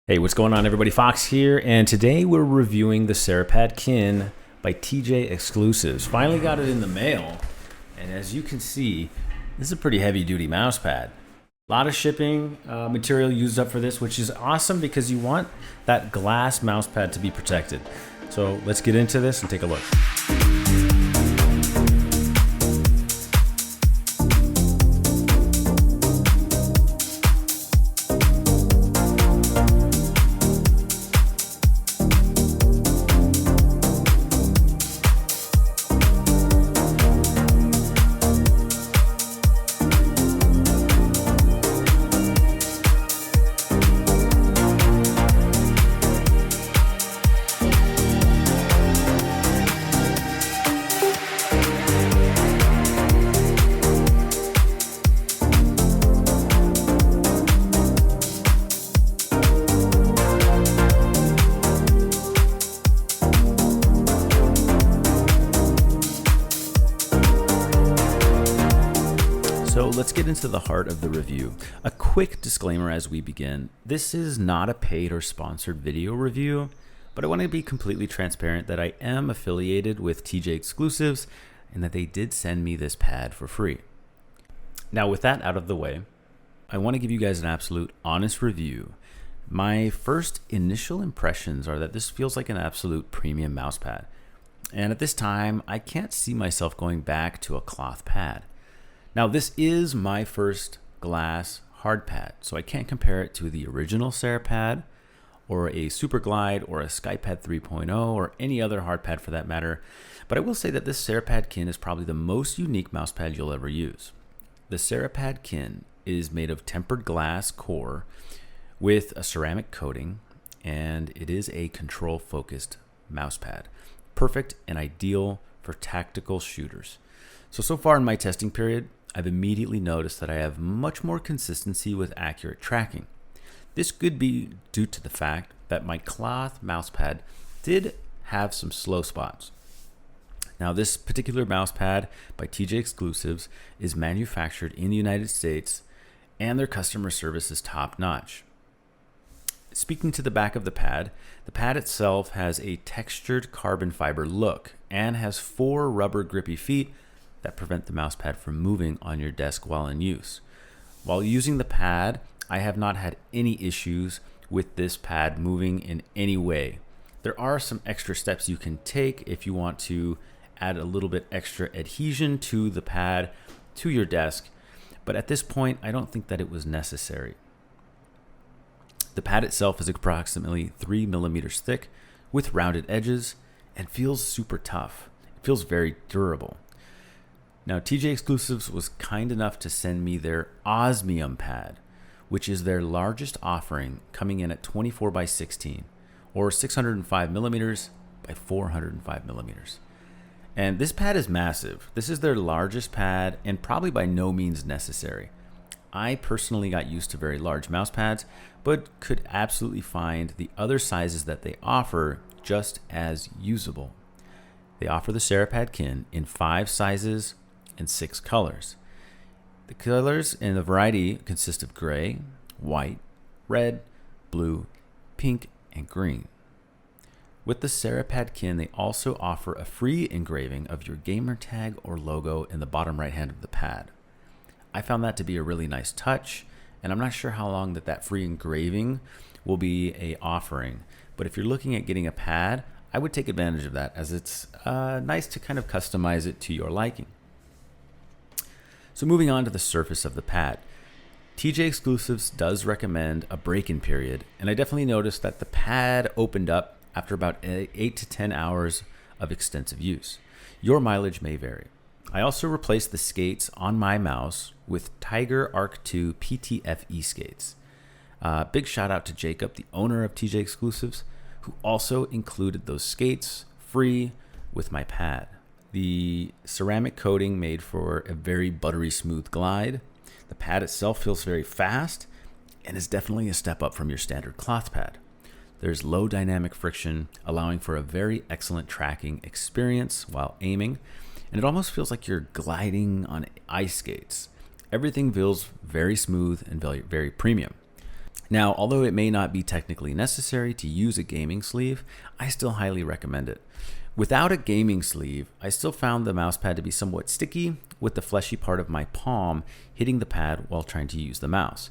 Hey, what's going on, everybody? Fox here, and today we're reviewing the Cerapad Kin by TJ Exclusives. Finally got it in the mail, and as you can see, this is a pretty heavy-duty mouse pad. A lot of shipping material used up for this, which is awesome because you want that glass mouse pad to be protected. So let's get into this and take a look. So let's get into the heart of the review. A quick disclaimer as we begin. This is not a paid or sponsored video review, but I want to be completely transparent that I am affiliated with TJ Exclusives and that they did send me this pad for free. Now, with that out of the way, I want to give you guys an absolute honest review. My first initial impressions are that this feels like an absolute premium mouse pad. And at this time, I can't see myself going back to a cloth pad. Now, this is my first glass hard pad, so I can't compare it to the original Cerapad or a Super Glide or a SkyPad 3.0 or any other hard pad for that matter. But I will say that this Cerapad Kin is probably the most unique mouse pad you'll ever use. The Cerapad Kin is made of tempered glass core with a ceramic coating, and it is a control-focused mouse pad. Perfect and ideal for tactical shooters. So far in my testing period, I've immediately noticed that I have much more consistency with accurate tracking. This could be due to the fact that my cloth mousepad did have some slow spots. Now, this particular mousepad by TJ Exclusives is manufactured in the United States, and their customer service is top-notch. Speaking to the back of the pad itself has a textured carbon fiber look and has 4 rubber grippy feet that prevent the mousepad from moving on your desk while in use. While using the pad, I have not had any issues with this pad moving in any way. There are some extra steps you can take if you want to add a little bit extra adhesion to the pad to your desk, but at this point, I don't think that it was necessary. The pad itself is approximately 3 millimeters thick with rounded edges and feels super tough. It feels very durable. Now, TJ Exclusives was kind enough to send me their Osmium pad, which is their largest offering, coming in at 24 by 16 or 605 millimeters by 405 millimeters. And this pad is massive. This is their largest pad and probably by no means necessary. I personally got used to very large mouse pads, but could absolutely find the other sizes that they offer just as usable. They offer the Cerapad Kin in 5 sizes and 6 colors. The colors in the variety consist of gray, white, red, blue, pink, and green. With the Cerapad Kin, they also offer a free engraving of your gamer tag or logo in the bottom right hand of the pad. I found that to be a really nice touch, and I'm not sure how long that free engraving will be a offering, but if you're looking at getting a pad, I would take advantage of that, as it's nice to kind of customize it to your liking. So moving on to the surface of the pad, TJ Exclusives does recommend a break-in period, and I definitely noticed that the pad opened up after about 8 to 10 hours of extensive use. Your mileage may vary. I also replaced the skates on my mouse with Tiger Arc 2 PTFE skates. Big shout out to Jacob, the owner of TJ Exclusives, who also included those skates free with my pad. The ceramic coating made for a very buttery smooth glide. The pad itself feels very fast and is definitely a step up from your standard cloth pad. There's low dynamic friction, allowing for a very excellent tracking experience while aiming, and it almost feels like you're gliding on ice skates. Everything feels very smooth and very, very premium. Now, although it may not be technically necessary to use a gaming sleeve, I still highly recommend it. Without a gaming sleeve, I still found the mousepad to be somewhat sticky, with the fleshy part of my palm hitting the pad while trying to use the mouse.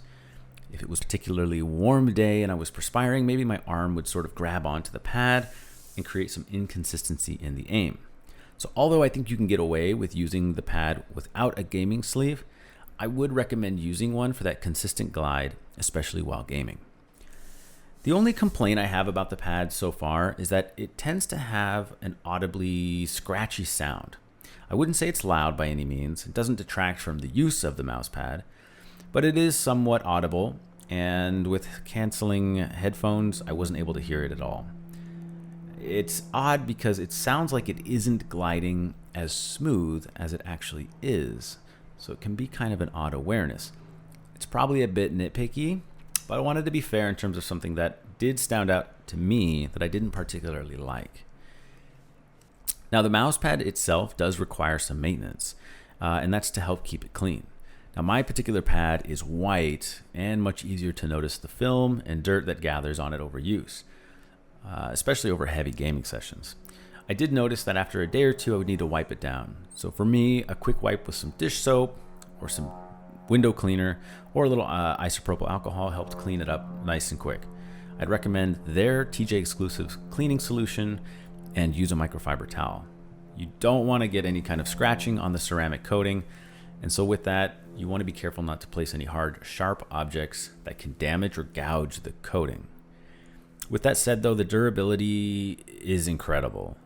If it was a particularly warm day and I was perspiring, maybe my arm would sort of grab onto the pad and create some inconsistency in the aim. So although I think you can get away with using the pad without a gaming sleeve, I would recommend using one for that consistent glide, especially while gaming. The only complaint I have about the pad so far is that it tends to have an audibly scratchy sound. I wouldn't say it's loud by any means. It doesn't detract from the use of the mouse pad, but it is somewhat audible, and with canceling headphones, I wasn't able to hear it at all. It's odd because it sounds like it isn't gliding as smooth as it actually is, so it can be kind of an odd awareness. It's probably a bit nitpicky, but I wanted to be fair in terms of something that did stand out to me that I didn't particularly like. Now, the mouse pad itself does require some maintenance, and that's to help keep it clean. Now, my particular pad is white and much easier to notice the film and dirt that gathers on it over use, especially over heavy gaming sessions. I did notice that after a day or two, I would need to wipe it down. So for me, a quick wipe with some dish soap or some window cleaner or a little isopropyl alcohol helped clean it up nice and quick. I'd recommend their TJ exclusive cleaning solution and use a microfiber towel. You don't want to get any kind of scratching on the ceramic coating, and so with that, you want to be careful not to place any hard, sharp objects that can damage or gouge the coating. With that said, though, the durability is incredible.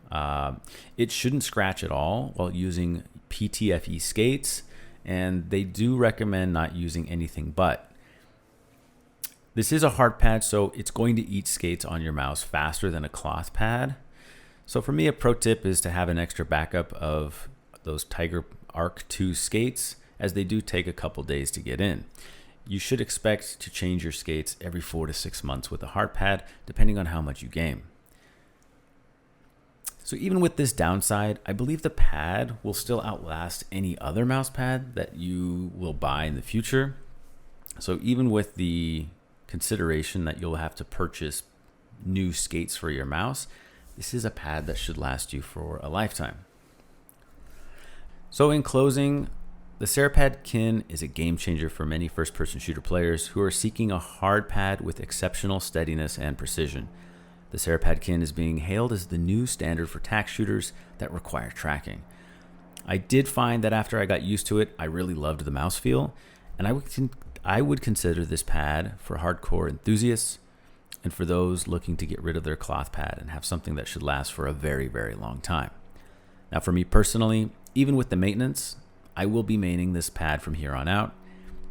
It shouldn't scratch at all while using PTFE skates, and they do recommend not using anything but. This is a hard pad, so it's going to eat skates on your mouse faster than a cloth pad. So for me, a pro tip is to have an extra backup of those Tiger Arc 2 skates, as they do take a couple days to get in. You should expect to change your skates every 4 to 6 months with a hard pad, depending on how much you game. So even with this downside, I believe the pad will still outlast any other mouse pad that you will buy in the future. So even with the consideration that you'll have to purchase new skates for your mouse, this is a pad that should last you for a lifetime. So in closing, the Cerapad Kin is a game changer for many first-person shooter players who are seeking a hard pad with exceptional steadiness and precision. The Cerapad Kin is being hailed as the new standard for tack shooters that require tracking. I did find that after I got used to it, I really loved the mouse feel, and I would consider this pad for hardcore enthusiasts and for those looking to get rid of their cloth pad and have something that should last for a very, very long time. Now, for me personally, even with the maintenance, I will be maining this pad from here on out.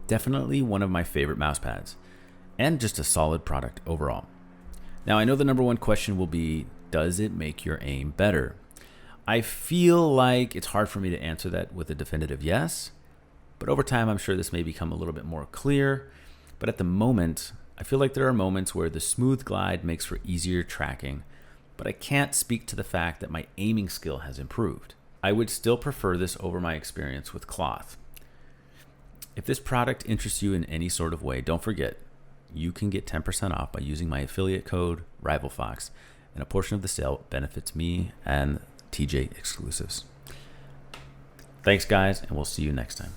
Definitely one of my favorite mouse pads, and just a solid product overall. Now, I know the number one question will be, does it make your aim better? I feel like it's hard for me to answer that with a definitive yes, but over time, I'm sure this may become a little bit more clear. But at the moment, I feel like there are moments where the smooth glide makes for easier tracking, but I can't speak to the fact that my aiming skill has improved. I would still prefer this over my experience with cloth. If this product interests you in any sort of way, don't forget, you can get 10% off by using my affiliate code RivalFox, and a portion of the sale benefits me and TJ Exclusives. Thanks, guys, and we'll see you next time.